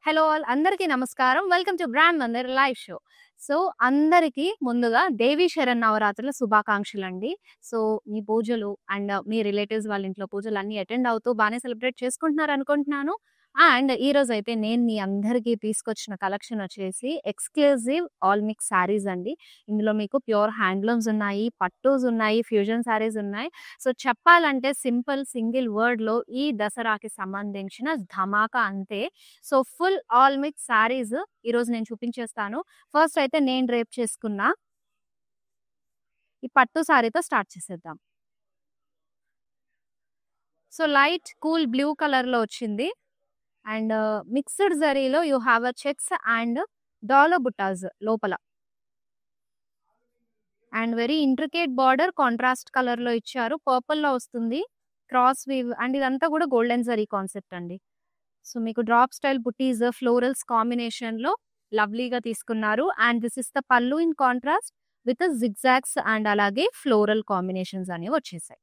Hello all, అందరికీ నమస్కారం. Welcome to brand Mandir live show. So అందరికీ ముందుగా దేవి శరణ్ నవరాత్రుల శుభాకాంక్షలండి. సో మీ పూజలు అండ్ మీ రిలేటివ్స్ వాళ్ళ ఇంట్లో పూజలు అన్ని అటెండ్ అవుతూ బాగానే సెలబ్రేట్ చేసుకుంటున్నారు అనుకుంటున్నాను. అండ్ ఈ రోజు అయితే నేను మీ అందరికీ తీసుకొచ్చిన కలెక్షన్ వచ్చేసి ఎక్స్క్లూజివ్ ఆల్ మిక్స్ శారీస్ అండి. ఇందులో మీకు ప్యూర్ హ్యాండ్లూమ్స్ ఉన్నాయి, పట్టూస్ ఉన్నాయి, ఫ్యూజన్ శారీస్ ఉన్నాయి. సో చెప్పాలంటే సింపుల్ సింగిల్ వర్డ్ లో ఈ దసరాకి సంబంధించిన ధమాకా అంతే. So full all mix saris ఈ రోజు నేను చూపించేస్తాను. ఫస్ట్ అయితే నేను డ్రేప్ చేసుకున్న ఈ పట్టు శారీతో స్టార్ట్ చేసేద్దాం. So light cool blue colour లో వచ్చింది అండ్ మిక్స్డ్ జరీలో you have a checks and dollar buttas లోపల and very intricate border contrast colour లో ఇచ్చారు. పర్పుల్ లో వస్తుంది క్రాస్ వీవ్ అండ్ ఇదంతా కూడా గోల్డెన్ జరీ కాన్సెప్ట్ అండి. సో మీకు drop style butis florals combination లో లవ్లీగా తీసుకున్నారు. And this is the pallu in contrast with zigzags and అలాగే ఫ్లోరల్ కాంబినేషన్స్ అనేవి వచ్చేసాయి.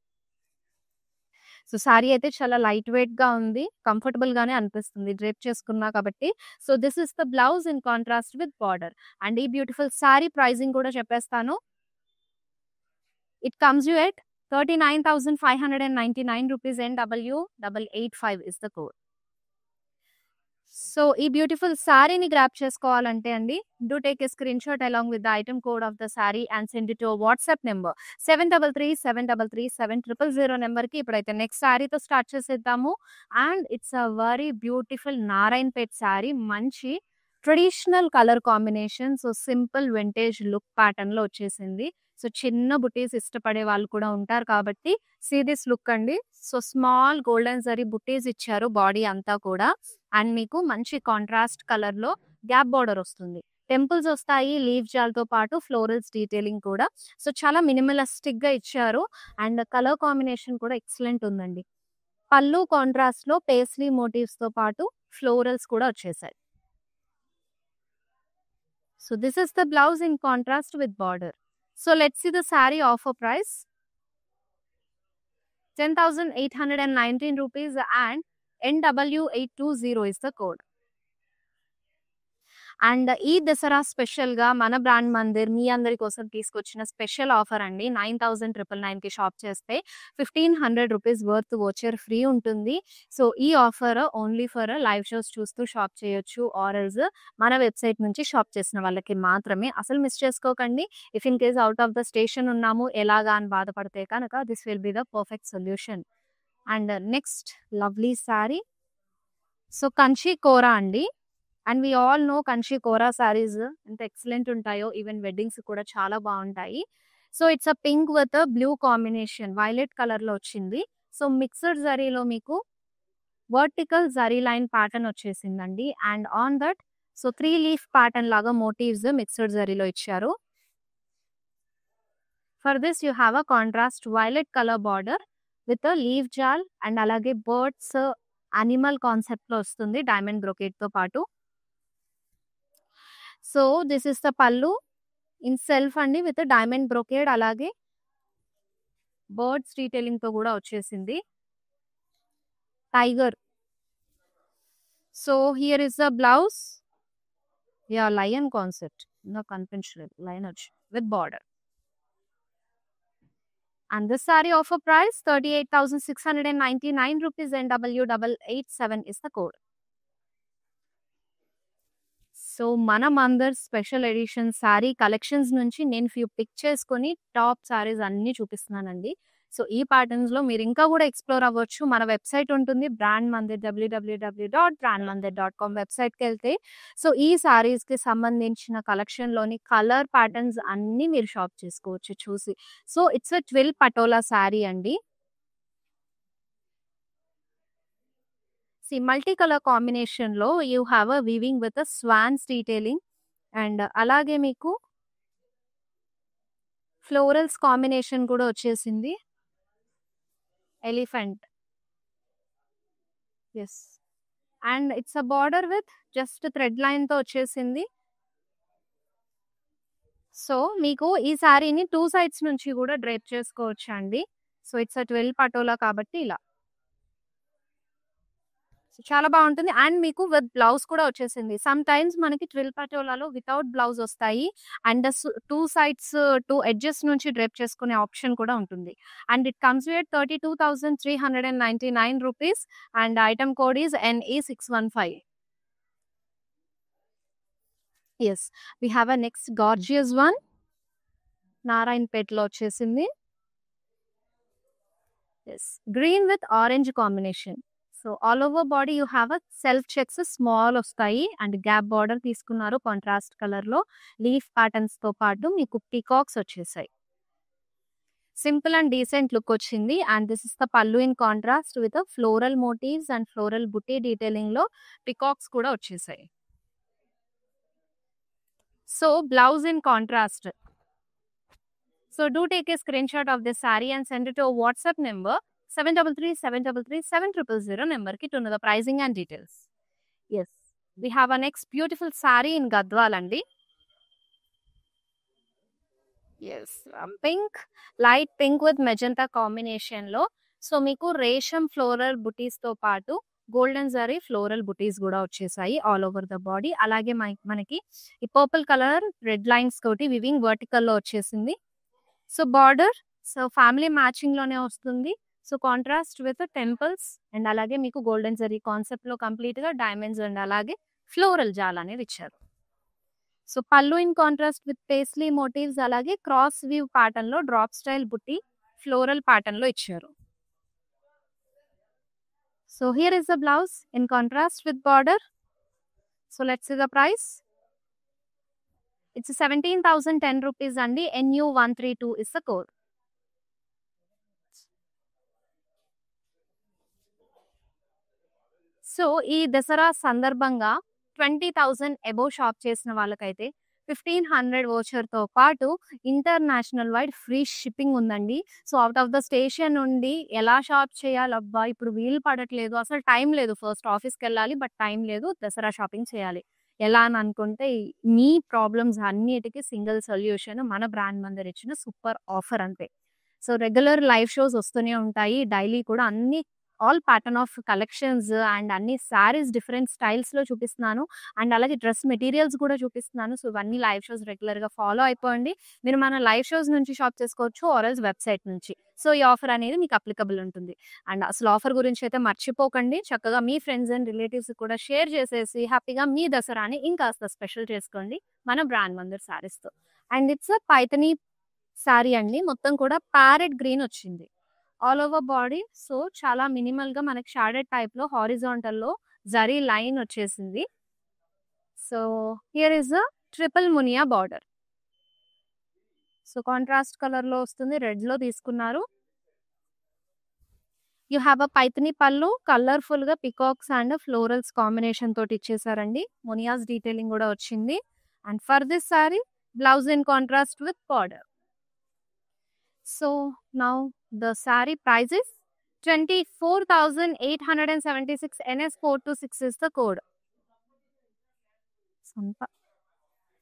సో సారీ అయితే చాలా లైట్ వెయిట్ గా ఉంది, కంఫర్టబుల్ గానే అనిపిస్తుంది డ్రేప్ చేసుకున్నా కాబట్టి. So this is the blouse in contrast with border. And ఈ బ్యూటిఫుల్ సారీ ప్రైజింగ్ కూడా చెప్పేస్తాను. It comes you at 39,599 rupees NW885 is the code. So ఈ బ్యూటిఫుల్ శారీని గ్రాప్ చేసుకోవాలంటే అండి, do take a screenshot along with the item code of the sari and send it to WhatsApp number 7337337000 నెంబర్కి. ఇప్పుడైతే next శారీతో start చేసేద్దాము. And it's a very beautiful Narayanpet sari, మంచి traditional colour combination. So simple vintage look pattern లో వచ్చేసింది. So చిన్న బుటీస్ ఇష్టపడే వాళ్ళు కూడా ఉంటారు కాబట్టి సీ దిస్ లుక్ అండి. సో స్మాల్ గోల్డెన్ జరీ బుటీస్ ఇచ్చారు బాడీ అంతా కూడా. అండ్ మీకు మంచి కాంట్రాస్ట్ కలర్ లో గ్యాప్ బార్డర్ వస్తుంది, టెంపుల్స్ వస్తాయి లీవ్ జాల్తో పాటు ఫ్లోరల్స్ డీటెయిలింగ్ కూడా. సో చాలా మినిమలిస్టిక్ గా ఇచ్చారు అండ్ కలర్ కాంబినేషన్ కూడా ఎక్సలెంట్ ఉందండి. పళ్ళు కాంట్రాస్ట్ లో పేస్లీ మోటివ్స్ తో పాటు ఫ్లోరల్స్ కూడా వచ్చేసాయి. So this is the blouse in contrast with border. So let's see the saree offer price. 10,819 rupees and NW820 is the code. And ఈ Dasara special గా మన బ్రాండ్ మందిర్ మీ అందరి కోసం తీసుకొచ్చిన స్పెషల్ ఆఫర్ అండి. 9,999 కి షాప్ చేస్తే 1,500 రూపీస్ వర్త్ వోచర్ ఫ్రీ ఉంటుంది. సో ఈ offer only for live shows చూస్తూ షాప్ చేయొచ్చు, ఆర్ఎల్స్ మన వెబ్సైట్ నుంచి షాప్ చేసిన వాళ్ళకి మాత్రమే. అసలు మిస్ చేసుకోకండి. If in case out of the station ఉన్నాము ఎలాగా అని బాధపడితే కనుక this will be the perfect solution. And next lovely sari. So Kanchi Kora అండి. And we all know Kanchi Kora saris ఎంత ఎక్సలెంట్ ఉంటాయో, ఈవెన్ వెడ్డింగ్స్ కూడా చాలా బాగుంటాయి. So it's a pink with blue combination, violet colour లో వచ్చింది. సో మిక్స్డ్ జరీలో మీకు వర్టికల్ జరీ లైన్ ప్యాటర్న్ వచ్చేసిందండి. And on that so 3 leaf pattern లాగా మోటివ్స్ మిక్స్డ్ జరీలో ఇచ్చారు. For this you have a contrast violet colour border with leaf jaal and అలాగే birds animal concept లో వస్తుంది డైమండ్ బ్రోకేట్ తో పాటు. So this is the pallu in self అండి with diamond brocade అలాగే బర్డ్స్ డీటెయిలింగ్ తో కూడా వచ్చేసింది tiger. So here is the blouse, yeah lion concept నాకు కనిపించలేదు, లయన్ వచ్చి with border. And this saree offer price 38,699 rupees NW887 is the code. So మన Mandar special edition sari collections నుంచి నేను ఫ్యూ పిక్ చేసుకొని టాప్ శారీస్ అన్ని చూపిస్తున్నానండి. సో ఈ ప్యాటర్న్స్ లో మీరు ఇంకా కూడా ఎక్స్ప్లోర్ అవ్వచ్చు. మన వెబ్సైట్ ఉంటుంది బ్రాండ్ మందిర్ www.brandmandir.com వెబ్సైట్కి వెళ్తే సో ఈ శారీస్ కి సంబంధించిన కలెక్షన్ లోని కలర్ ప్యాటర్న్స్ అన్ని మీరు షాప్ చేసుకోవచ్చు చూసి. So it's a 12 Patola sari అండి. మల్టీ కలర్ కాంబినేషన్ లో you have a weaving with swans detailing and అలాగే మీకు ఫ్లోరల్స్ కాంబినేషన్ కూడా వచ్చేసింది. Elephant, yes, and it's a border with just thread line తో వచ్చేసింది. సో మీకు ఈ శారీని 2 సైడ్స్ నుంచి కూడా డ్రేప్ చేసుకోవచ్చు అండి. సో ఇట్స్ 12 పటోలా కాబట్టి ఇలా. సో చాలా బాగుంటుంది. అండ్ మీకు విత్ బ్లౌజ్ కూడా వచ్చేసింది. సమ్ టైమ్స్ మనకి ట్విల్ పటోలాలో వితౌట్ బ్లౌజ్ వస్తాయి. అండ్ 2 సైడ్స్ 2 ఎడ్జెస్ నుంచి డ్రేప్ చేసుకునే ఆప్షన్ కూడా ఉంటుంది. And it comes with 32,399 rupees and item code is NE615. Yes, we have a next gorgeous one. నారాయణపేటలో వచ్చేసింది. Yes, green with orange combination. So all over body you have a self checks small వస్తాయి and gap border తీసుకున్నారు contrast colour లో. Leaf patterns తో పాటు మీకు peacocks వచ్చేసాయి. Simple and decent look వచ్చింది. And this is the pallu in contrast with floral motifs and floral buti detailing లో peacocks కూడా వచ్చేసాయి. So blouse in contrast. So do take a screenshot of this saree and send it to our WhatsApp number 7337337000 number ki to know the pricing and details. Yes, we have a next beautiful saree in Gadwal andi. Yes, pink, light pink with magenta combination lo. So meeku resham floral booties తో పాటు golden zari floral buttis కూడా వచ్చేసాయి all over the body. అలాగే మనకి ఈ purple colour red lines తోటి weaving vertical లో వచ్చేసింది. So border so family matching లోనే వస్తుంది. So contrast with temples and అలాగే మీకు గోల్డెన్ జరీ కాన్సెప్ట్ లో కంప్లీట్ గా డైమండ్స్ అండ్ అలాగే ఫ్లోరల్ జాల్ అనేది ఇచ్చారు. So pallu in contrast with paisley motifs అలాగే క్రాస్ వ్యూ ప్యాటర్న్ లో drop style butti floral pattern లో ఇచ్చారు. So here is the blouse in contrast with border. So let's see the price. It's 17,010 rupees and NU132 is the code. So ఈ దసరా సందర్భంగా 20,000 above shop చేసిన వాళ్ళకైతే 1,500 voucher తో పాటు international wide free shipping ఉందండి. So out of the station నుండి ఎలా shop చేయాలి, అబ్బా ఇప్పుడు వీలు పడట్లేదు, అసలు టైం లేదు, ఫస్ట్ ఆఫీస్కి వెళ్ళాలి బట్ టైం లేదు, దసరా షాపింగ్ చేయాలి ఎలా అని అనుకుంటే మీ ప్రాబ్లమ్స్ అన్నిటికీ సింగిల్ సొల్యూషన్ మన బ్రాండ్ మందర్ ఇచ్చిన సూపర్ ఆఫర్ అంతే. సో రెగ్యులర్ లైవ్ షోస్ వస్తూనే ఉంటాయి, డైలీ కూడా అన్ని all pattern of collections and అన్ని శారీస్ డిఫరెంట్ స్టైల్స్ లో చూపిస్తున్నాను అండ్ అలాగే డ్రెస్ మెటీరియల్స్ కూడా చూపిస్తున్నాను. సో ఇవన్నీ లైవ్ షోస్ రెగ్యులర్ గా ఫాలో అయిపోండి. మీరు మన లైవ్ షోస్ నుంచి షాప్ చేసుకోవచ్చు ఆర్ఎల్స్ వెబ్సైట్ నుంచి. సో ఈ ఆఫర్ అనేది మీకు అప్లికబుల్ ఉంటుంది. అండ్ అసలు ఆఫర్ గురించి అయితే మర్చిపోకండి, చక్కగా మీ ఫ్రెండ్స్ అండ్ రిలేటివ్స్ కూడా షేర్ చేసేసి హ్యాపీగా మీ దసరాని ఇంకాస్త స్పెషల్ చేసుకోండి మన బ్రాండ్ మందర్ శారీస్ తో. అండ్ ఇట్స్ పైథనీ శారీ అండి, మొత్తం కూడా ప్యారెట్ గ్రీన్ వచ్చింది ఆల్ ఓవర్ బాడీ. సో చాలా మినిమల్ గా మనకి షాడెడ్ టైప్ లో హారిజాంటల్ లో జరీ లైన్ వచ్చేసింది. So here is a triple Muniya border. So contrast colour లో వస్తుంది, రెడ్ లో తీసుకున్నారు. యూ హ్యావ్ అ పైథనీ పళ్ళు, కలర్ఫుల్ గా పికాక్స్ అండ్ ఫ్లోరల్స్ కాంబినేషన్ తోటి ఇచ్చేసారండి. మునియాస్ డీటెయిలింగ్ కూడా వచ్చింది. And for this sorry blouse in contrast with border. So now the saree price is 24,876. NS426 is the code.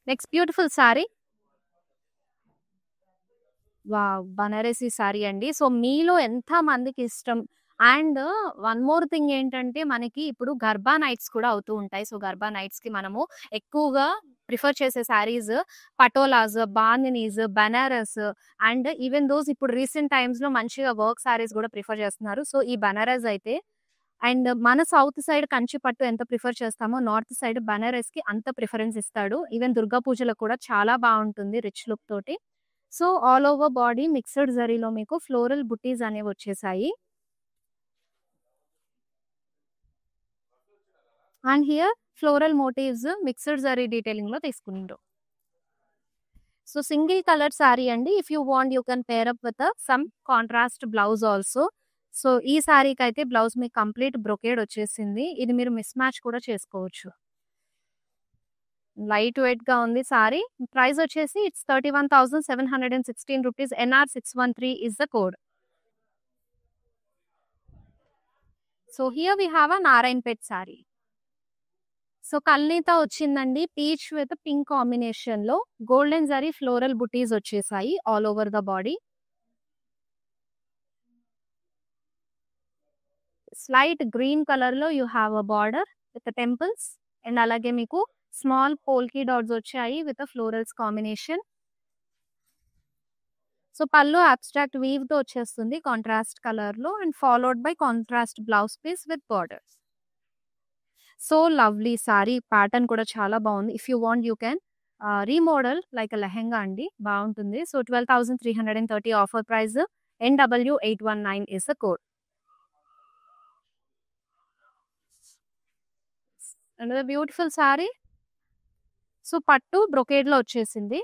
Next beautiful saree. Wow, Banarasi sorry అండి. So మీలో ఎంత మందికి ఇష్టం. And one more thing ఏంటంటే మనకి ఇప్పుడు గర్భా నైట్స్ కూడా అవుతూ ఉంటాయి. సో గర్భా నైట్స్ కి మనము ఎక్కువగా ప్రిఫర్ చేసే saris patolas, bandhanis, Banaras and even those ఇప్పుడు రీసెంట్ టైమ్స్ లో మంచిగా వర్క్ శారీస్ కూడా ప్రిఫర్ చేస్తున్నారు. సో ఈ బనారస్ అయితే అండ్ మన సౌత్ సైడ్ కంచి పట్టు ఎంత ప్రిఫర్ చేస్తామో నార్త్ సైడ్ బనారస్ కి అంత ప్రిఫరెన్స్ ఇస్తాడు. ఈవెన్ దుర్గా పూజలకు కూడా చాలా బాగుంటుంది రిచ్ లుక్ తోటి. So all over body mixed జరీలో మీకు ఫ్లోరల్ బుటీస్ అనేవి వచ్చేసాయి. And here floral motifs mixed zari detailing లో తీసుకుంటారు. సో సింగిల్ కలర్ సారీ అండి. If you want you can pair up with some contrast blouse also. So ఈ సారీకి అయితే బ్లౌజ్ మీకు కంప్లీట్ బ్రొకేడ్ వచ్చేసింది. ఇది మీరు మిస్ మ్యాచ్ కూడా చేసుకోవచ్చు. లైట్ వెయిట్ గా ఉంది సారీ. ప్రైస్ వచ్చేసి it's 31,716 rupees. NR613 is the code. So here we have a Narayanpet saree. So కల్నీతో వచ్చిందండి, పీచ్ విత్ పింక్ కాంబినేషన్ లో గోల్డెన్ జరీ ఫ్లోరల్ బుటీస్ వచ్చేసాయి all over the body. Slight green colour లో you have a border with temples and అలాగే మీకు small polka dots వచ్చాయి with florals combination. So pallu abstract weave తో వచ్చేస్తుంది కాంట్రాస్ట్ కలర్ లో and followed by contrast blouse piece with borders. So lovely sari pattern కూడా చాలా బాగుంది. If you want you can remodel like lehenga అండి, బాగుంటుంది. So 12,330 offer price. NW819 is the code. another beautiful sari. So pattu brocade లో వచ్చేసింది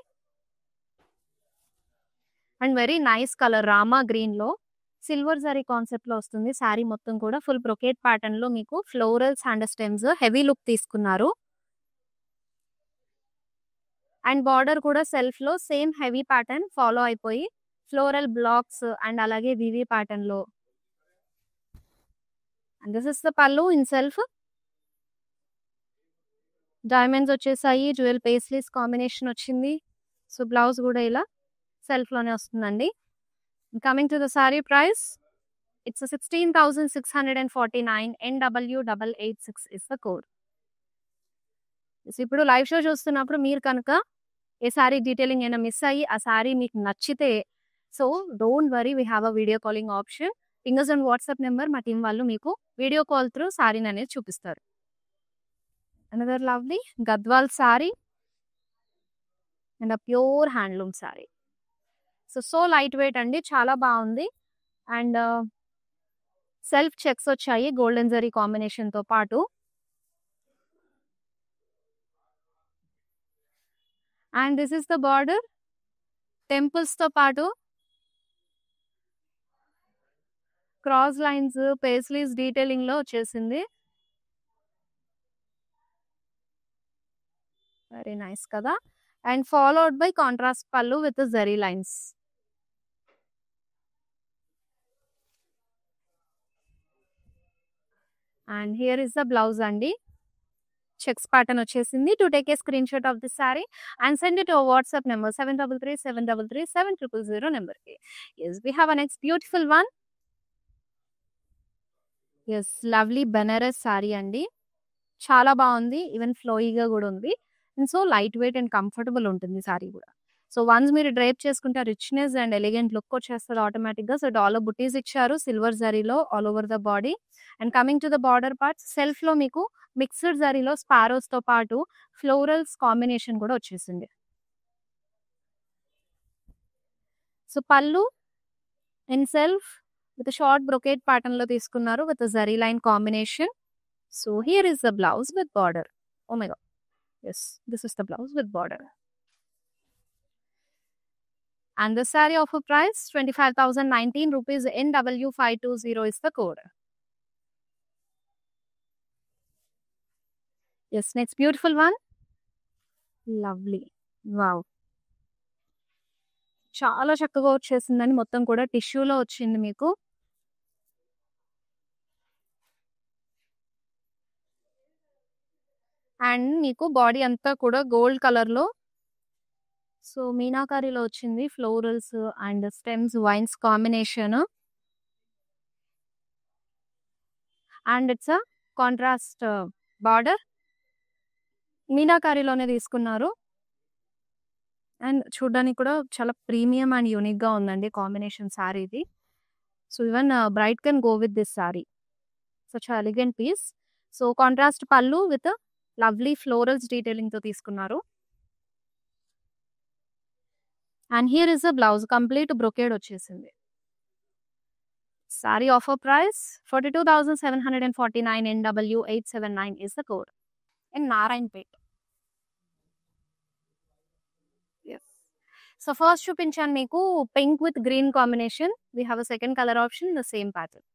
and very nice colour Rama green లో silver zari concept లో వస్తుంది. శారీ మొత్తం కూడా ఫుల్ బ్రొకేట్ ప్యాటర్న్ లో మీకు florals and stems heavy look తీసుకున్నారు. అండ్ బార్డర్ కూడా సెల్ఫ్ లో సేమ్ హెవీ ప్యాటర్న్ ఫాలో అయిపోయి ఫ్లోరల్ బ్లాక్స్ అండ్ అలాగే వివి ప్యాటర్న్ లో. And this is the pallu in self. Diamonds వచ్చేసాయి, జ్యువెల్ పేస్లీస్ కాంబినేషన్ వచ్చింది. సో బ్లౌజ్ కూడా ఇలా సెల్ఫ్ లోనే వస్తుందండి. Coming to the sari price, it's 16,649. NW886 is the code. ఇప్పుడు లైవ్ షో చూస్తున్నప్పుడు మీరు కనుక ఏ సారీ డీటెయిలింగ్ అయినా మిస్ అయ్యి ఆ సారీ మీకు నచ్చితే, so don't worry, we have a video calling option. Fingers and WhatsApp number, మా టీం వాళ్ళు మీకు వీడియో కాల్ త్రూ సారీని అనేది చూపిస్తారు. Another lovely Gadwal sorry and pure handloom sorry. So light wait అండి, చాలా బాగుంది. అండ్ సెల్ఫ్ చెక్స్ వచ్చాయి గోల్డెన్ జరీ కాంబినేషన్ తో పాటు. And this is the border temples తో పాటు క్రాస్ లైన్స్ పేస్లీస్ డీటెయిలింగ్ లో వచ్చేసింది. వెరీ నైస్ కదా. అండ్ ఫాలోడ్ బై కాంట్రాస్ట్ పల్లు with zari lines. And here is the blouse అండి, చెక్స్ ప్యాటర్న్ వచ్చేసింది. To take a screenshot of the sorry and send it WhatsApp number 7337337000 number కి. yes we have a next beautiful one. yes lovely Banaras saree అండి, చాలా బాగుంది. Even ఫ్లోయిగా కూడా ఉంది. And so light weight and comfortable ఉంటుంది saree కూడా. So once మీరు డ్రైప్ చేసుకుంటే రిచ్నెస్ అండ్ ఎలిగెంట్ లుక్ వచ్చేస్తుంది ఆటోమేటిక్ గా. సో డాలర్ బుటీస్ ఇచ్చారు సిల్వర్ జరీలో all over the body. And coming to the border part, self లో మీకు మిక్స్డ్ జరీలో స్పారోస్ తో పాటు ఫ్లోరల్స్ కాంబినేషన్ కూడా వచ్చేసింది. So pallu in self with short brocade pattern లో తీసుకున్నారు with zari line combination. So here is the blouse with border. Oh my god, yes this is the blouse with border. And the saree offer price 25,019 rupees. NW520 is the code. yes next beautiful one. lovely, wow, చాలా చక్కగా వచ్చేసిందని. మొత్తం కూడా టిష్యూలో వచ్చింది మీకు. And మీకు body అంతా కూడా గోల్డ్ కలర్ లో, సో మీనాకారిలో వచ్చింది florals and stems vines combination. And it's a contrast border, మీనాకారిలోనే తీసుకున్నారు. అండ్ చూడడానికి కూడా చాలా ప్రీమియం అండ్ యూనిక్ గా ఉందండి కాంబినేషన్ సారీ ఇది. So even bright can go with this saree, such elegant piece. So contrast pallu with lovely florals detailing తో తీసుకున్నారు. And here is the blouse, complete brocade వచ్చేసింది. Saree offer price 42,749. NW879 is the code. In Narayanpet. yes so first చూపించాను మీకు pink with green combination. We have a second colour option the same pattern.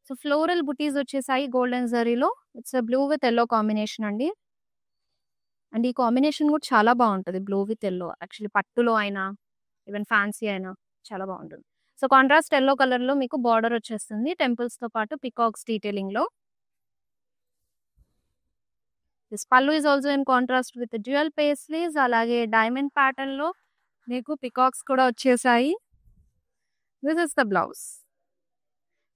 So floral buttis వచ్చేసాయి golden జరీలో. It's blue with yellow combination అండి. And ఈ combination కూడా చాలా బాగుంటుంది, blue with yellow. Actually పట్టులో అయినా ఈవెన్ ఫ్యాన్సీ అయినా చాలా బాగుంటుంది. సో కాంట్రాస్ట్ ఎల్లో కలర్ లో మీకు బార్డర్ వచ్చేస్తుంది టెంపుల్స్ తో పాటు పికాక్స్ డీటెయిలింగ్ లో. దిస్ పల్లు is also in contrast with dual paisleys, అలాగే డైమండ్ ప్యాటర్న్ లో మీకు పికాక్స్ కూడా వచ్చేసాయి. This is the blouse,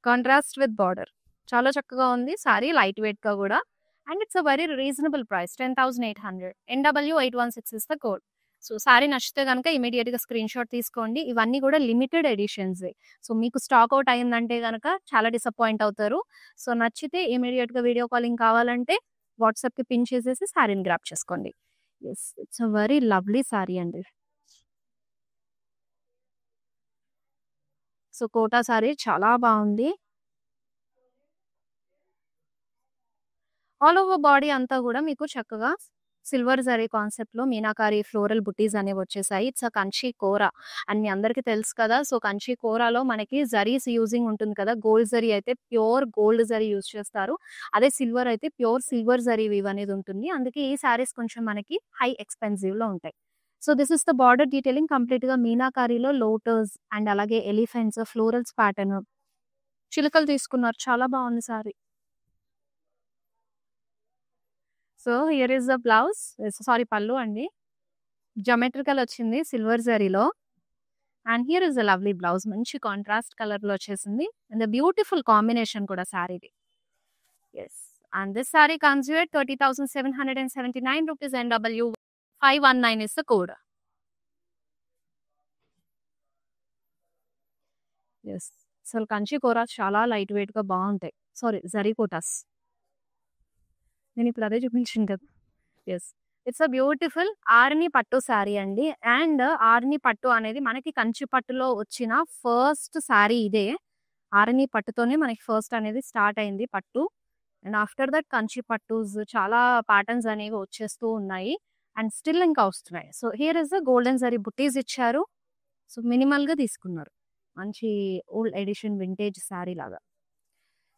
contrast with border. చాలా చక్కగా ఉంది సారీ, లైట్ వెయిట్‌గా గూడా. And it's a very reasonable price 10,800. NW816 is the code. So sorry నచ్చితే గనుక ఇమ్మీడియేట్‌గా స్క్రీన్‌షాట్ తీసుకోండి. ఇవన్నీ గూడా లిమిటెడ్ ఎడిషన్సే. సో మీకు స్టాక్ ఔట్ అయిందంటే గనక చాలా డిసప్పాయింట్ అవుతారు. సో నచ్చితే ఇమ్మీడియేట్‌గా వీడియో కాలింగ్ కావాలంటే వాట్సాప్‌కి పిన్ చేసేసి సారీని గ్రాబ్ చేసుకోండి. Yes. It's a very lovely sorry అండి. సో కోటా సారీ చాలా బావుంది. ఆల్ ఓవర్ బాడీ అంతా గూడా మీకు చక్కగా సిల్వర్ జరీ కాన్సెప్ట్‌లో మీనాకారి ఫ్లోరల్ బుట్టీస్ అనేవొచ్చేసాయి. ఇట్స్ అ కంచి కూర అని మీ అందరికీ తెలుసు కదా! సో, కంచి కూరలో మనకి జరీస్ యూజింగ్ ఉంటుంది కదా! గోల్డ్ జరీ అయితే ప్యూర్ గోల్డ్ జరీ యూజ్ చేస్తారు. అదే సిల్వర్ అయితే ప్యూర్ సిల్వర్ జరీ వీవ్ అనేది ఉంటుంది. అందుకే ఈ శారీస్ కొంచెం మనకి హై ఎక్స్‌పెన్సివ్‌లో ఉంటాయి. So, this is the border detailing కంప్లీట్‌గా మీనాకారిలో లోటస్ అండ్ అలాగే ఎలిఫెంట్స్, ఫ్లోరల్స్ ప్యాటర్న్ చిలుకలు తీసుకున్నారు. చాలా బావుంది saree. So, here is the blouse. Saree pallu అండి. జామెట్రికల్ వచ్చింది సిల్వర్ జరీలో. And here is a lovely blouse. మంచి కాంట్రాస్ట్ కలర్‌లో వచ్చేసింది. అండ్ ద బ్యూటిఫుల్ కాంబినేషన్ కూడా సారీది. Yes. And this saree comes you at 30,779 rupees NW 519 is the code. Yes. అసలు కంచి కూర చాలా లైట్ వెయిట్‌గా బావుంటాయి. సారీ జరీ కోటాస్. నేనిప్పుడు అదే చూపించాను కదా! యెస్. ఇట్స్ అ బ్యూటిఫుల్ ఆర్ని పట్టు సారీ అండి. అండ్ ఆర్ని పట్టు అనేది మనకి కంచి పట్టులో వచ్చిన ఫస్ట్ సారీ ఇదే. ఆర్ని పట్టుతోనే మనకి ఫస్ట్ అనేది స్టార్ట్ అయింది పట్టు. అండ్ ఆఫ్టర్ దట్ కంచి పట్టూస్ చాలా ప్యాటర్న్స్ అనేవి వచ్చేస్తూ ఉన్నాయి. అండ్ స్టిల్ ఇంకా వస్తున్నాయి. So, here is the golden zari buttis ఇచ్చారు. సో, మినిమల్‌గా తీసుకున్నారు. మంచి ఓల్డ్ ఎడిషన్ వింటేజ్ సారీ లాగా.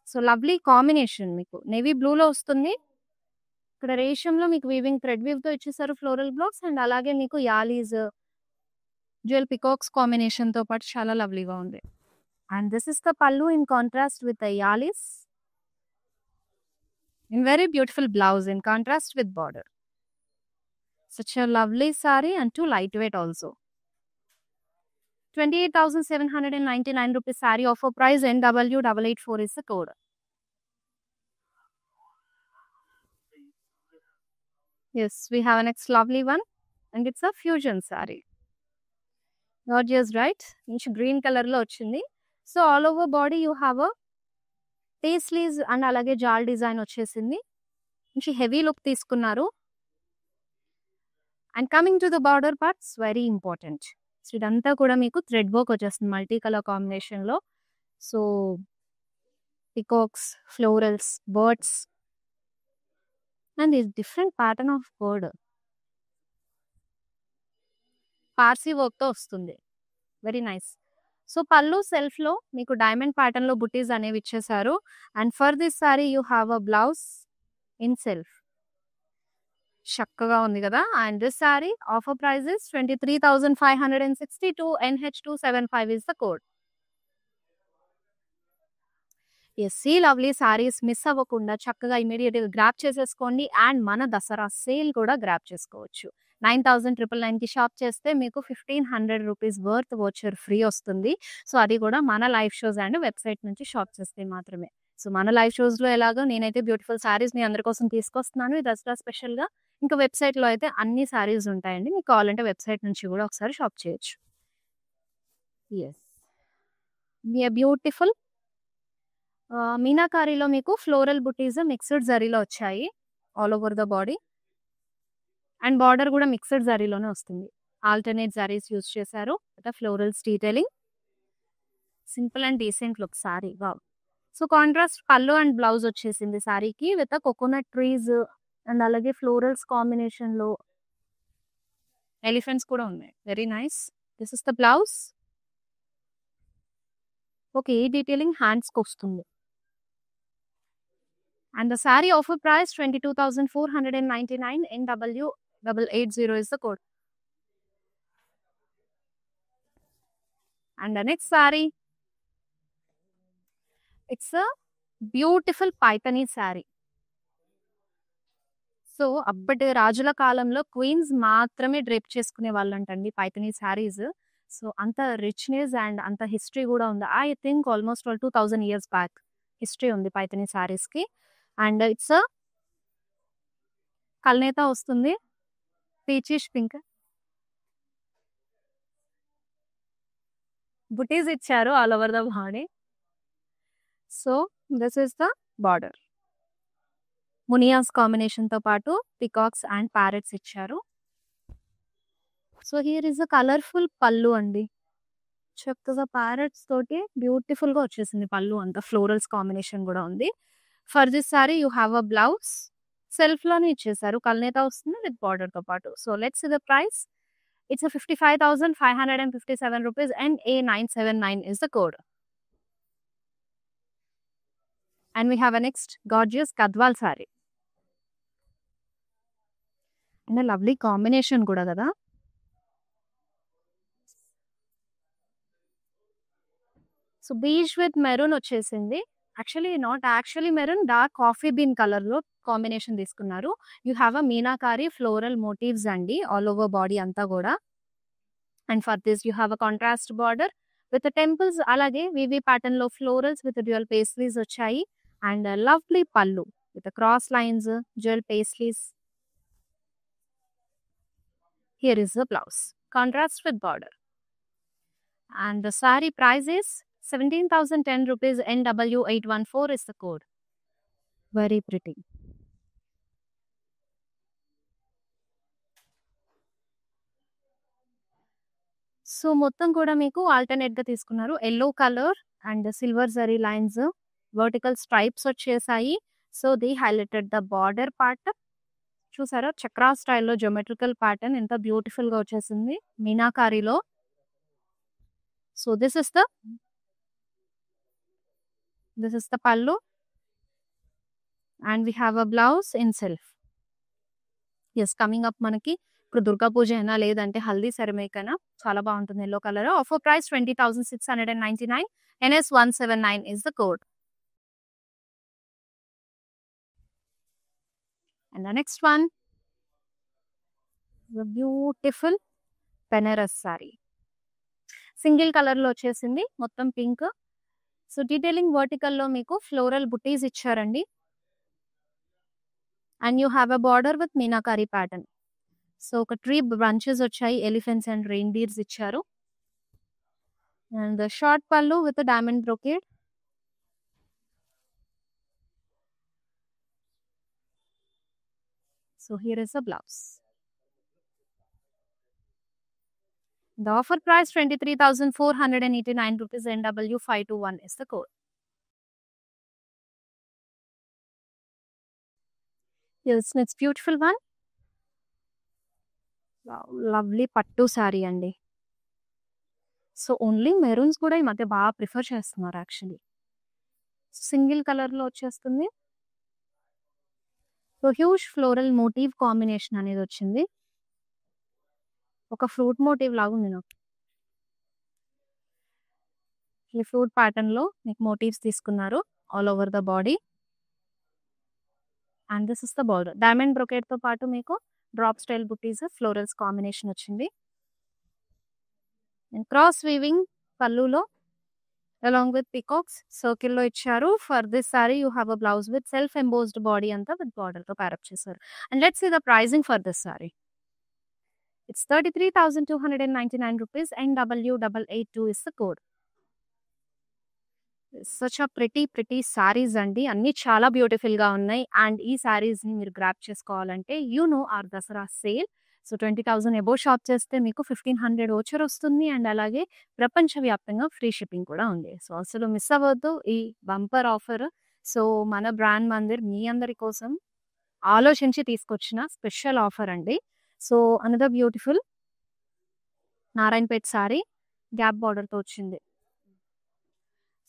సో, లవ్లీ కాంబినేషన్ మీకు నేవీ బ్లూలో వస్తుంది. ఇక్కడ రేషంలో మీకు వీవింగ్ థ్రెడ్ వీవ్‌తో ఇచ్చేసారు ఫ్లోరల్ బ్లాక్స్ అండ్ అలాగే మీకు యాలీస్, డ్యూయల్ పికాక్స్ కాంబినేషన్‌తో పాటు చాలా లవ్లీగా ఉంది. And this is the pallu in contrast with the allies. In very beautiful blouse in contrast with border. Such a lovely saree and too lightweight also. 28,799 rupees saree offer price NW884 is the code. Yes, we have a next lovely one and it's a fusion saree. Gorgeous, right? Inch green color lo ochindi. So all over body you have a paisleys and alage jal design వచ్చేసింది. మంచి heavy look తీసుకున్నారు. And coming to the border parts very important. So ఇదంతా కూడా మీకు thread work వచ్చేస్తుంది multi colour కాంబినేషన్‌లో. So peacocks, florals, birds and ఈ different pattern of bird. Parsi వర్క్‌తో వస్తుంది. Very nice. సో పల్లు సెల్ఫ్‌లో మీకు డైమండ్ ప్యాటర్న్‌లో బుట్టీస్ అనేవి ఇచ్చేసారు. And for this sorry you have a blouse in self. చక్కగా ఉంది కదా! And this sari offer price is 23,562 NH275 is the code. Yes. ఈ లవ్లీ సారీస్ మిస్ అవ్వకుండా చక్కగా ఇమ్మీడియేట్‌గా గ్రాబ్ చేసేసుకోండి. అండ్ మన దసరా సేల్ కూడా గ్రాబ్ చేసుకోవచ్చు. 9,999కి షాప్ చేస్తే మీకు 1,500 రూపీస్ వర్త్ వోచర్ ఫ్రీ వస్తుంది. సో అది కూడా మన లైవ్ షోస్ అండ్ వెబ్‌సైట్ నుంచి షాప్ చేస్తే మాత్రమే. సో మన లైవ్ షోస్‌లో ఎలాగో నేనైతే బ్యూటిఫుల్ సారీస్ మీ అందరి కోసం తీసుకొస్తున్నాను. ఈ దసరా స్పెషల్‌గా. ఇంకా వెబ్‌సైట్‌లో అయితే అన్ని సారీస్ ఉంటాయండి. మీకు కావాలంటే వెబ్‌సైట్ నుంచి కూడా ఒకసారి షాప్ చేయొచ్చు. యెస్. బ్యూటిఫుల్ మీనాకారిలో మీకు ఫ్లోరల్ బుట్టీస్ మిక్స్డ్ జరీలో వచ్చాయి. All over the body. And border కూడా మిక్స్డ్ జరీలోనే వస్తుంది. ఆల్టర్‌నేట్ జరీస్ యూజ్ చేశారు. Florals detailing. Simple and decent look sorry. Wow! So contrast పల్లు అండ్ బ్లౌజ్ వచ్చేసింది సారీకి విత్ కోకోనట్ ట్రీస్ అండ్ అలాగే ఫ్లోరల్స్ కాంబినేషన్‌లో ఎలిఫెంట్స్ కూడా ఉన్నాయి. Very nice. This is the blouse. Okay. ఈ డీటెయిలింగ్ హ్యాండ్స్‌కి వస్తుంది. And the saree offer price 22,499 NW880 is the code. And the next saree, it's a beautiful Paithani saree. So అప్పటి రాజుల కాలంలో క్వీన్స్ మాత్రమే డ్రేప్ చేసుకునే వాళ్ళంటండి పైథనీ సారీస్. సో అంత రిచ్‌నెస్ అండ్ అంత హిస్టరీ కూడా ఉంది. I think almost 2000 years back. History ఉంది పైథానీ సారీస్‌కి. అండ్ ఇట్స్ కల్నేత వస్తుంది. Peachish pink. బుటీస్ ఇచ్చారు all over the body. So this is the border. Munias కాంబినేషన్‌తో పాటు పికాక్స్ అండ్ ప్యారెట్స్ ఇచ్చారు. So here is a colourful pallu అండి. చక్కగా ప్యారెట్స్ తోటి బ్యూటిఫుల్‌గా వచ్చేసింది పల్లు అంతా. ఫ్లోరల్స్ కాంబినేషన్ గూడా ఉంది. For this sorry you have a blouse. సెల్ఫ్‌లోనే ఇచ్చేసారు. కల్నేత వస్తుంది విత్ బార్డర్‌తో పాటు. So let's see the price. It's a 55,557 rupees and A979 is the code. And we have a next gorgeous Gadwal saree. And a lovely combination kuda kada. So beige with maroon వచ్చేసింది. Actually not actually maroon, dark coffee bean color లో combination తీసుకున్నారు. You have a meenakari floral motifs అండి all over body అంతా కూడా. And for this you have a contrast border with the temples alage VV pattern lo florals with dual paisley's వచ్చాయి. And a lovely pallu with the cross lines, jewel paisleys. Here is the blouse, contrast with border. And the saree price is 17,010 rupees. NW814 is the code. Very pretty. So మొత్తం కూడా మీకు alternate గా తీసుకున్నారు. Yellow colour and silver zari lines, vertical stripes వచ్చేసాయి. So the highlighted the border part. చూసారా చక్రా స్టైల్లో geometrical pattern ఎంత beautiful గా వచ్చేసింది మీనాకారిలో. So this is the pallu and we have a blouse in self. Yes coming up మనకి ఇప్పుడు దుర్గా పూజ అయినా లేదంటే హల్దీ సెరమనీ కైనా చాలా బాగుంటుంది yellow colour. Offer price 20,699. NS179 is the code. And the next one, the beautiful Benaras saree. Single colour లో వచ్చేసింది మొత్తం పింక్. సో డీటెయిలింగ్ వర్టికల్ లో మీకు ఫ్లోరల్ బుటీస్ ఇచ్చారండి. And you have a border with meenakari pattern. So ఒక tree branches వచ్చాయి, elephants and రెయిన్డీర్స్ ఇచ్చారు. And the short పల్లు with diamond brocade. So here is the blouse. The offer price 23,489 rupees. NW521 is the code. Yes, it's beautiful one. Wow, lovely పట్టు sorry అండి. So only maroons కూడా ఈ మధ్య బాగా prefer చేస్తున్నారు actually. Single colour లో వచ్చేస్తుంది. So huge floral motif combination అనేది వచ్చింది. ఒక ఫ్రూట్ మోటివ్ లాగా ఉంది నాకు. ఈ ఫ్రూట్ ప్యాటర్న్ లో మీకు మోటివ్స్ తీసుకున్నారు all over the body. And this is the border. Diamond brocade తో పాటు మీకు drop style butis, florals combination వచ్చింది. అండ్ క్రాస్ వీవింగ్ పల్లులో అలాంగ్ విత్ పికాక్స్ సర్కిల్ లో ఇచ్చారు. For this sorry you have a blouse with self embossed body అంతా with border తో pair up చేశారు. And let's see the pricing for this sari. It's 33,299 rupees. NW882 is the code. Such a pretty saris అండి. అన్ని చాలా beautiful గా ఉన్నాయి. And ఈ సారీస్ ని మీరు గ్రాప్ చేసుకోవాలంటే our Dasara sale. So 20,000 above shop చేస్తే మీకు 1,500 ఓచర్ వస్తుంది. అండ్ అలాగే ప్రపంచవ్యాప్తంగా ఫ్రీ షిప్పింగ్ కూడా ఉంది. సో అసలు మిస్ అవ్వద్దు ఈ బంపర్ ఆఫర్. సో మన బ్రాండ్ మందిర్ మీ అందరి కోసం ఆలోచించి తీసుకొచ్చిన స్పెషల్ ఆఫర్ అండి. So another beautiful Narayanpet sari gap border తో వచ్చింది.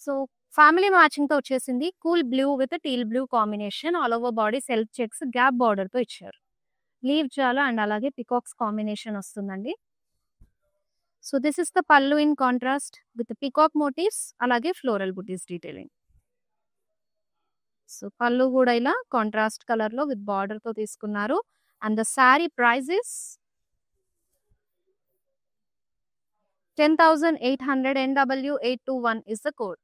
సో ఫ్యామిలీ మ్యాచింగ్ తో వచ్చేసింది. Cool blue with teal blue combination. All over body self checks gap border తో ఇచ్చారు. లీవ్ జాలా అండ్ అలాగే పికాక్స్ కాంబినేషన్ వస్తుందండి. So this is the pallu in contrast with peacock motifs అలాగే floral butis detailing. So పల్లు కూడా ఇలా కాంట్రాస్ట్ కలర్ లో with border తో తీసుకున్నారు. And the sari price is 10,800. NW821 is the code.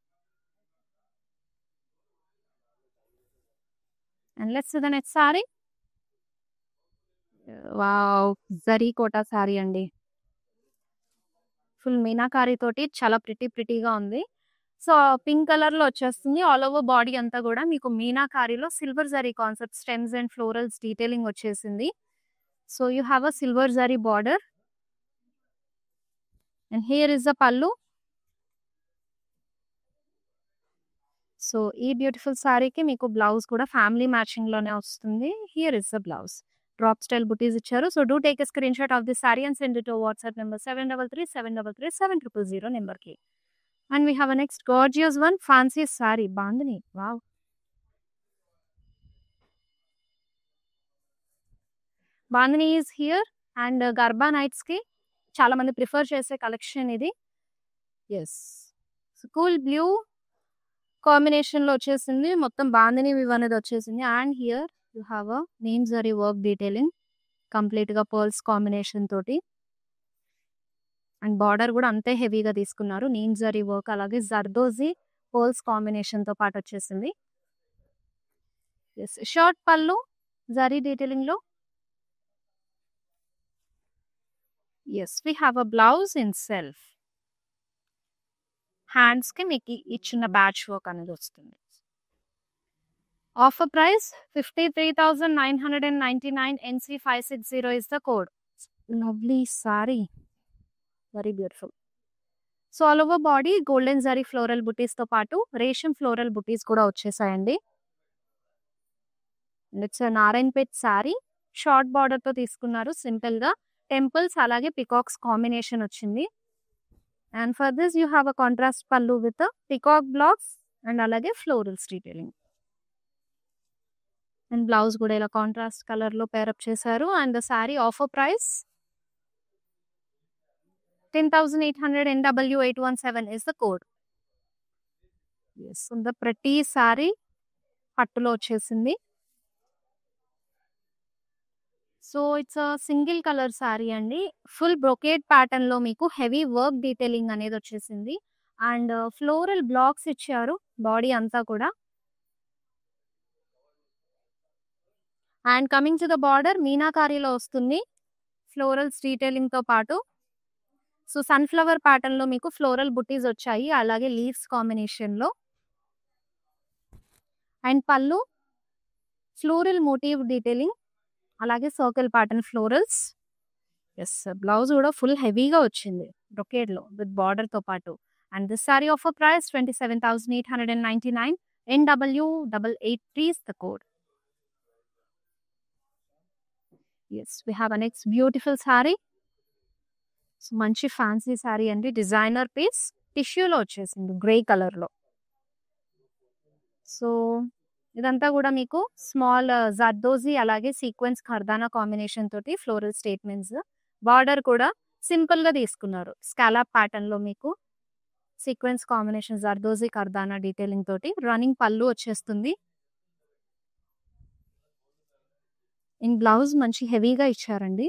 And let's see the next sari. Wow! Zari Kota sari అండి. Full meenakari తోటి చాలా ప్రిటీగా ఉంది. సో, పింక్ కలర్‌లో వచ్చేస్తుంది. ఆల్ ఓవర్ బాడీ అంతా గూడా మీకు మీనాకారిలో silver zari concept stems and florals detailing వచ్చేసింది. So, you have a silver zari border. And here is the pallu. So, ఈ బ్యూటిఫుల్ సారీకి మీకు బ్లౌజ్ కూడా ఫ్యామిలీ మ్యాచింగ్‌లోనే వస్తుంది. Here is the blouse. Drop style buttis ఇచ్చారు. So, do take a screenshot of this sorry and send it to WhatsApp number 7337337000 and we have a next gorgeous one, fancy saree, bandhani. Wow. Bandhani is here and Garba nights ki చాలా మంది prefer చేసే collection ఇది. Yes. Cool blue combination లో వచ్చేసింది. మొత్తం bandhani weave అనేది వచ్చేసింది. And here you have a name zari work detailing complete గా పర్ల్స్ కాంబినేషన్ తోటి. అండ్ బార్డర్ కూడా అంతే హెవీగా తీసుకున్నారు. నేమ్ జరీ వర్క్ అలాగే జర్దోజీ పర్ల్స్ కాంబినేషన్ తో పాటు వచ్చేసింది. Yes. Short pallu zari detailing లో. Yes, we have a blouse in self. Hands కి మీకు ఈ చిన్న బ్యాచ్ వర్క్ అనేది వస్తుంది. Offer price 53,999. NC560 is the code. Lovely saree, very beautiful. So all over body golden zari floral buttis తో పాటు రేషం ఫ్లోరల్ బుటీస్ కూడా వచ్చేసాయండి. It's Narayanpet saree. Short border తో తీసుకున్నారు. సింపుల్ గా టెంపుల్స్ అలాగే పికాక్స్ కాంబినేషన్ వచ్చింది. And for this you have a contrast పల్లు విత్ పికాక్ బ్లాక్స్ అండ్ అలాగే ఫ్లోరల్స్ డీటెయిలింగ్. అండ్ బ్లౌజ్ కూడా ఇలా కాంట్రాస్ట్ కలర్ లో పేరప్ చేశారు. And the sorry offer price 10,800. NW817 is the code. Yes, the pretty saree పట్టులో వచ్చేసింది. So it's single colour sorry అండి. Full brocade pattern లో మీకు హెవీ వర్క్ డీటెయిలింగ్ అనేది వచ్చేసింది. అండ్ ఫ్లోరల్ బ్లాక్స్ ఇచ్చారు బాడీ అంతా కూడా. And coming to the border మీనాకారిలో వస్తుంది ఫ్లోరల్స్ డీటెయిలింగ్ తో పాటు. సో సన్ఫ్లవర్ ప్యాటర్న్ లో మీకు ఫ్లోరల్ బుటీస్ వచ్చాయి అలాగే లీవ్స్ కాంబినేషన్ లో. And pallu floral motif detailing అలాగే circle pattern florals. Yes, blouse కూడా ఫుల్ హెవీగా వచ్చింది బ్రొకేడ్ లో విత్ బార్డర్ తో పాటు. And this sari offer price 27,899. NW883 is the code. Yes, we have a next beautiful saree. So మంచి fancy sorry అండి. Designer piece టిష్యూలో వచ్చేసింది గ్రే కలర్ లో. సో ఇదంతా కూడా మీకు స్మాల్ జర్దోజీ అలాగే సీక్వెన్స్ ఖర్దానా కాంబినేషన్ తోటి ఫ్లోరల్ స్టేట్మెంట్స్. బార్డర్ కూడా సింపుల్ గా తీసుకున్నారు. స్కాలప్ ప్యాటర్న్ లో మీకు sequence combination zardozi khardana detailing తోటి. రన్నింగ్ పళ్ళు వచ్చేస్తుంది. ఇన్ బ్లౌజ్ మంచి హెవీగా ఇచ్చారండి.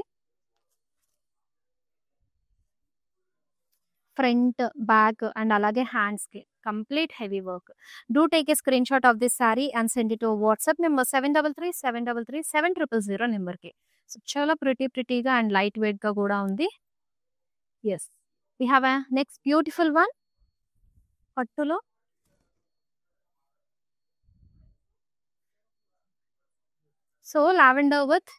ఫ్రంట్ బ్యాక్ అండ్ అలాగే హ్యాండ్స్ కి complete heavy work. Do take a screenshot of this sorry and send it to WhatsApp number 7337337000 number కి. సో చాలా ప్రిటీగా అండ్ లైట్ వెయిట్ గా కూడా ఉంది. Yes, we have a next beautiful one పట్టులో. So lavender with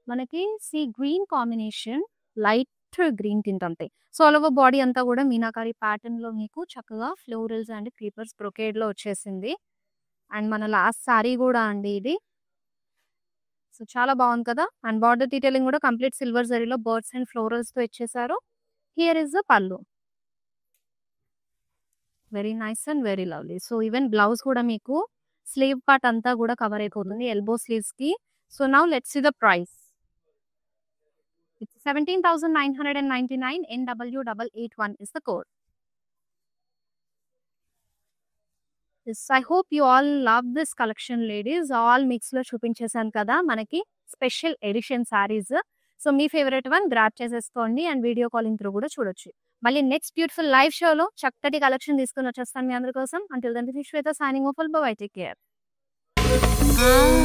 మనకి sea green combination, light green tint అంతే. So all over body అంతా కూడా మీనాకారి ప్యాటర్న్ లో మీకు చక్కగా ఫ్లోరల్స్ అండ్ క్రీపర్స్ బ్రొకేడ్ లో వచ్చేసింది. అండ్ మన లాస్ట్ సారీ కూడా అండి ఇది. సో చాలా బాగుంది కదా. అండ్ బార్డర్ డీటెయిలింగ్ కూడా కంప్లీట్ సిల్వర్ జరీలో బర్డ్స్ అండ్ ఫ్లోరల్స్ తో ఇచ్చేసారు. Here is the pallu. Very nice and very lovely. So even blouse కూడా మీకు స్లీవ్ పార్ట్ అంతా కూడా కవర్ అయిపోతుంది ఎల్బో స్లీవ్స్ కి. So now let's see the price. It's 17,999. NW881 is the code. Yes, I hope you all love this collection, ladies. All mix lo చూపించేసాను కదా మనకి special edition saris. So మీ favourite one grab చేసేసుకోండి and video calling through కూడా చూడొచ్చు. మళ్ళీ next beautiful live షోలో చక్కటి collection తీసుకుని వచ్చేస్తాను మీ అందరి కోసం. Until then, this is Shweta signing off. Bye, take care. ఆ!